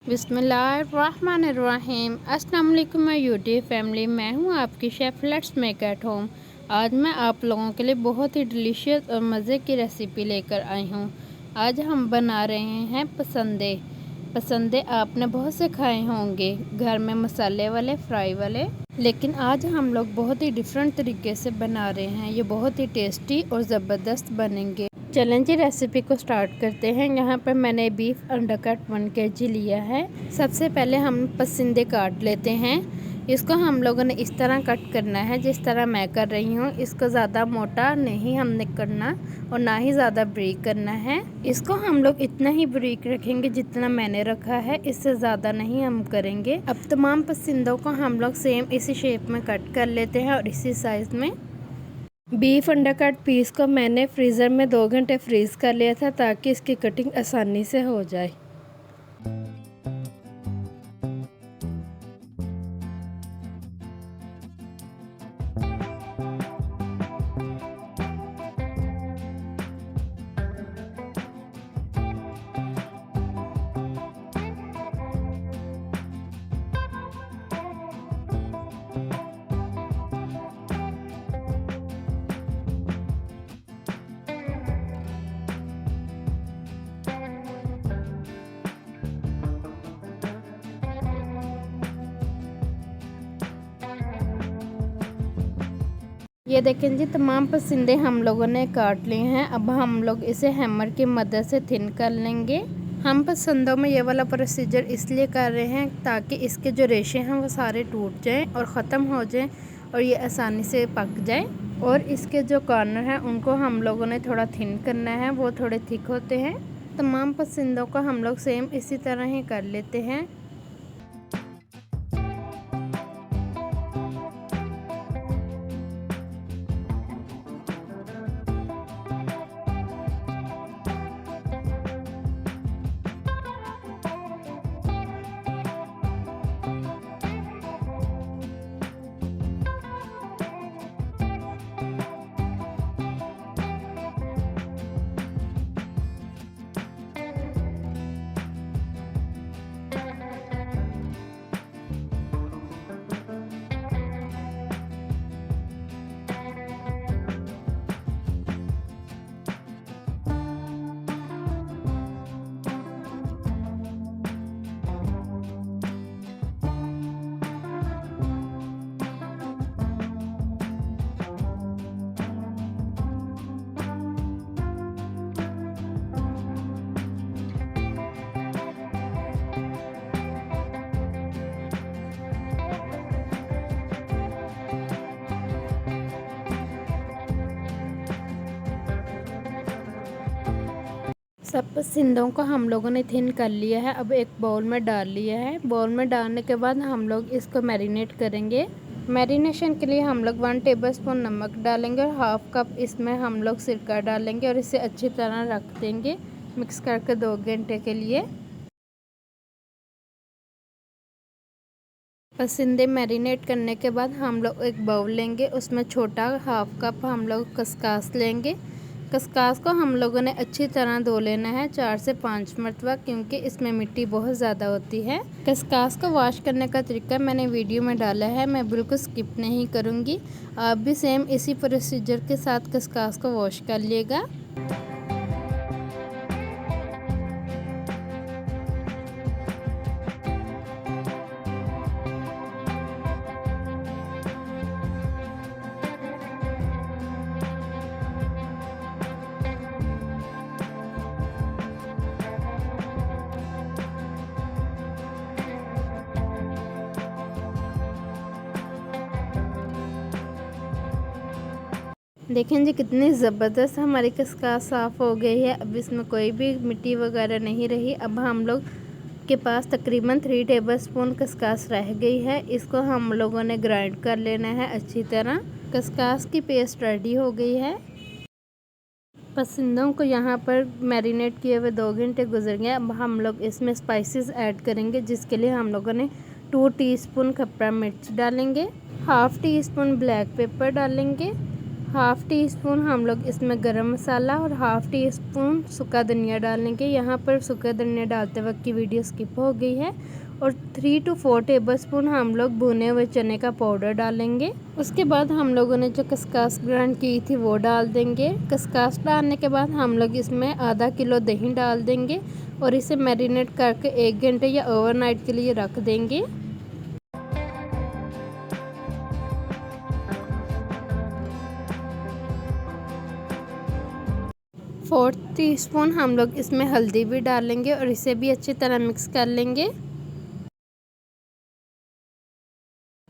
बिस्मिल्लाहिर्रहमानिर्रहीम। अस्सलाम वालेकुम माय यूट्यूब फैमिली, मैं हूं आपकी chef let's make at home. आज मैं आप लोगों के लिए बहुत ही डिलीशियस और मज़े की रेसिपी लेकर आई हूं। आज हम बना रहे हैं पसंदे। पसंदे आपने बहुत से खाए होंगे घर में, मसाले वाले, फ्राई वाले, लेकिन आज हम लोग बहुत ही डिफरेंट तरीके से बना रहे हैं। ये बहुत ही टेस्टी और ज़बरदस्त बनेंगे। चलें जी, रेसिपी को स्टार्ट करते हैं। यहाँ पर मैंने बीफ अंडरकट 1 kg लिया है। सबसे पहले हम पसंदे काट लेते हैं। इसको हम लोगों ने इस तरह कट करना है जिस तरह मैं कर रही हूँ। इसको ज़्यादा मोटा नहीं हमने करना और ना ही ज़्यादा बारीक करना है। इसको हम लोग इतना ही बारीक रखेंगे जितना मैंने रखा है, इससे ज़्यादा नहीं हम करेंगे। अब तमाम पसंदों को हम लोग सेम इसी शेप में कट कर लेते हैं और इसी साइज़ में। बीफ अंडरकट पीस को मैंने फ्रीज़र में 2 घंटे फ्रीज़ कर लिया था ताकि इसकी कटिंग आसानी से हो जाए। ये देखें जी, तमाम पसंदे हम लोगों ने काट लिए हैं। अब हम लोग इसे हैमर की मदद से थिन कर लेंगे। हम पसंदों में ये वाला प्रोसीजर इसलिए कर रहे हैं ताकि इसके जो रेशे हैं वो सारे टूट जाएं और ख़त्म हो जाएं और ये आसानी से पक जाए। और इसके जो कॉर्नर हैं उनको हम लोगों ने थोड़ा थिन करना है, वो थोड़े थिक होते हैं। तमाम पसंदों को हम लोग सेम इसी तरह ही कर लेते हैं। सब पसंदों को हम लोगों ने थिन कर लिया है। अब एक बाउल में डाल लिया है। बाउल में डालने के बाद हम लोग इसको मैरिनेट करेंगे। मैरिनेशन के लिए हम लोग 1 टेबलस्पून नमक डालेंगे और हाफ कप इसमें हम लोग सिरका डालेंगे और इसे अच्छी तरह रख देंगे मिक्स करके 2 घंटे के लिए। पसंदे मैरिनेट करने के बाद हम लोग एक बाउल लेंगे, उसमें छोटा हाफ कप हम लोग खसकास लेंगे। खसकास को हम लोगों ने अच्छी तरह धो लेना है 4 से 5 मरतबा, क्योंकि इसमें मिट्टी बहुत ज़्यादा होती है। खसकास को वॉश करने का तरीका मैंने वीडियो में डाला है, मैं बिल्कुल स्किप नहीं करूँगी। आप भी सेम इसी प्रोसीजर के साथ खसकास को वॉश कर लिएगा। देखें जी, कितनी ज़बरदस्त हमारी खसकास साफ़ हो गई है। अब इसमें कोई भी मिट्टी वगैरह नहीं रही। अब हम लोग के पास तकरीबन 3 टेबलस्पून खसकास रह गई है। इसको हम लोगों ने ग्राइंड कर लेना है अच्छी तरह। खसकास की पेस्ट रेडी हो गई है। पसंदों को यहाँ पर मैरिनेट किए हुए 2 घंटे गुजर गए। अब हम लोग इसमें स्पाइसेस ऐड करेंगे, जिसके लिए हम लोगों ने 2 टीस्पून खप्रा मिर्च डालेंगे, half tea spoon black pepper डालेंगे, हाफ़ टी स्पून हम लोग इसमें गरम मसाला और हाफ़ टी स्पून सूखा धनिया डालेंगे। यहाँ पर सूखा धनिया डालते वक्त की वीडियो स्किप हो गई है। और 3 to 4 टेबलस्पून हम लोग भुने हुए चने का पाउडर डालेंगे। उसके बाद हम लोगों ने जो खसखस ग्राइंड की थी वो डाल देंगे। खसखस डालने के बाद हम लोग इसमें आधा किलो दही डाल देंगे और इसे मैरिनेट करके 1 घंटे या ओवरनाइट के लिए रख देंगे। 4 टीस्पून हम लोग इसमें हल्दी भी डालेंगे और इसे भी अच्छी तरह मिक्स कर लेंगे।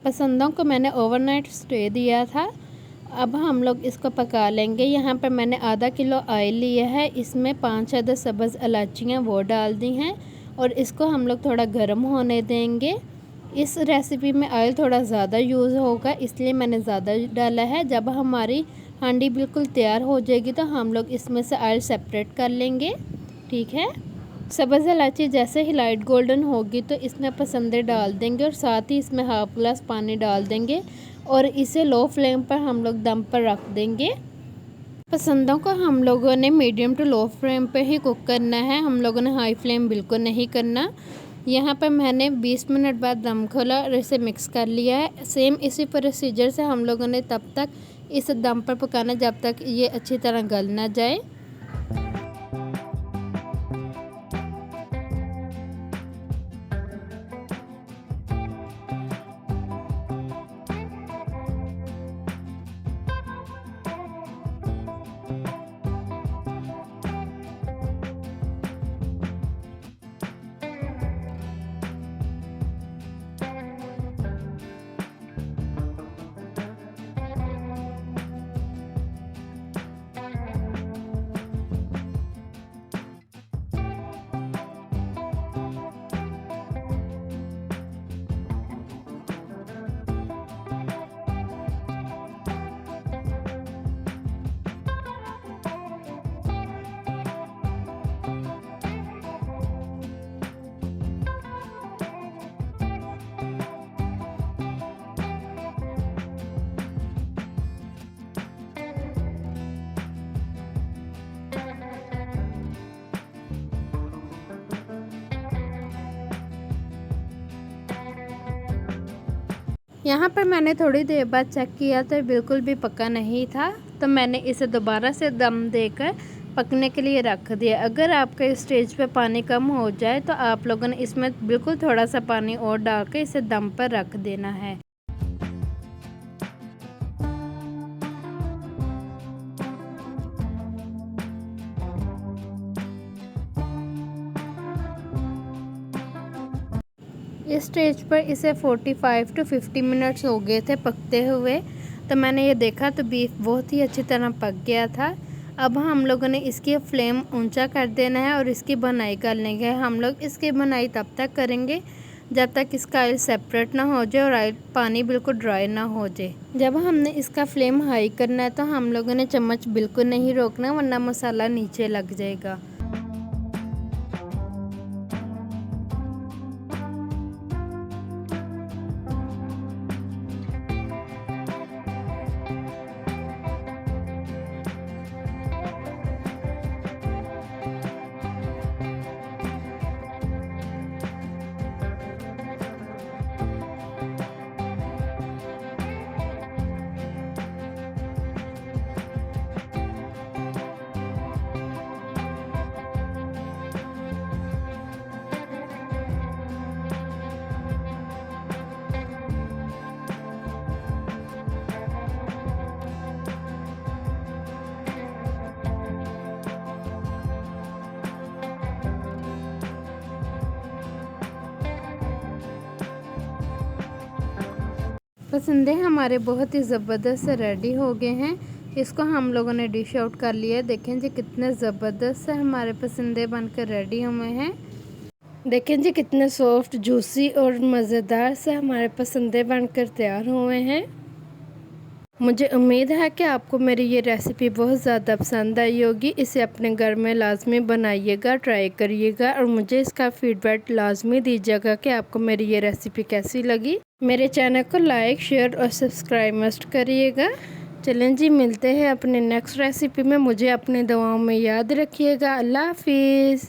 पसंदों को मैंने ओवरनाइट स्टे दिया था। अब हम लोग इसको पका लेंगे। यहाँ पर मैंने आधा किलो ऑयल लिया है, इसमें 5 अदद सब्ज़ इलायचियाँ वो डाल दी हैं और इसको हम लोग थोड़ा गर्म होने देंगे। इस रेसिपी में ऑयल थोड़ा ज़्यादा यूज़ होगा, इसलिए मैंने ज़्यादा डाला है। जब हमारी हांडी बिल्कुल तैयार हो जाएगी तो हम लोग इसमें से ऑयल सेपरेट कर लेंगे। ठीक है, सब्ज़ इलायची जैसे ही लाइट गोल्डन होगी तो इसमें पसंदे डाल देंगे और साथ ही इसमें हाफ़ ग्लास पानी डाल देंगे और इसे लो फ्लेम पर हम लोग दम पर रख देंगे। पसंदों को हम लोगों ने मीडियम टू लो फ्लेम पे ही कुक करना है, हम लोगों ने हाई फ्लेम बिल्कुल नहीं करना। यहाँ पर मैंने 20 मिनट बाद दम खोला और इसे मिक्स कर लिया है। सेम इसी प्रोसीजर से हम लोगों ने तब तक इस दम पर पकाना जब तक ये अच्छी तरह गल ना जाए। यहाँ पर मैंने थोड़ी देर बाद चेक किया तो बिल्कुल भी पका नहीं था, तो मैंने इसे दोबारा से दम देकर पकने के लिए रख दिया। अगर आपके इस स्टेज पे पानी कम हो जाए तो आप लोगों ने इसमें बिल्कुल थोड़ा सा पानी और डाल के इसे दम पर रख देना है। इस स्टेज पर इसे 45 to 50 मिनट्स हो गए थे पकते हुए, तो मैंने ये देखा तो बीफ बहुत ही अच्छी तरह पक गया था। अब हम लोगों ने इसकी फ्लेम ऊंचा कर देना है और इसकी बनाई कर लेंगे। हम लोग इसकी बनाई तब तक करेंगे जब तक इसका ऑयल सेपरेट ना हो जाए और ऑयल पानी बिल्कुल ड्राई ना हो जाए। जब हमने इसका फ्लेम हाई करना है तो हम लोगों ने चम्मच बिल्कुल नहीं रोकना, वरना मसाला नीचे लग जाएगा। पसंदे हमारे बहुत ही ज़बरदस्त से रेडी हो गए हैं। इसको हम लोगों ने डिश आउट कर लिया है। देखें जी कितने ज़बरदस्त से हमारे पसंदे बनकर रेडी हुए हैं। देखें जी कितने सॉफ्ट, जूसी और मज़ेदार से हमारे पसंदे बनकर तैयार हुए हैं। मुझे उम्मीद है कि आपको मेरी ये रेसिपी बहुत ज़्यादा पसंद आई होगी। इसे अपने घर में लाजमी बनाइएगा, ट्राई करिएगा और मुझे इसका फीडबैक लाजमी दीजिएगा कि आपको मेरी ये रेसिपी कैसी लगी। मेरे चैनल को लाइक, शेयर और सब्सक्राइब मस्ट करिएगा। चलें जी, मिलते हैं अपने नेक्स्ट रेसिपी में। मुझे अपनी दुआओं में याद रखिएगा। अल्लाह हाफिज़।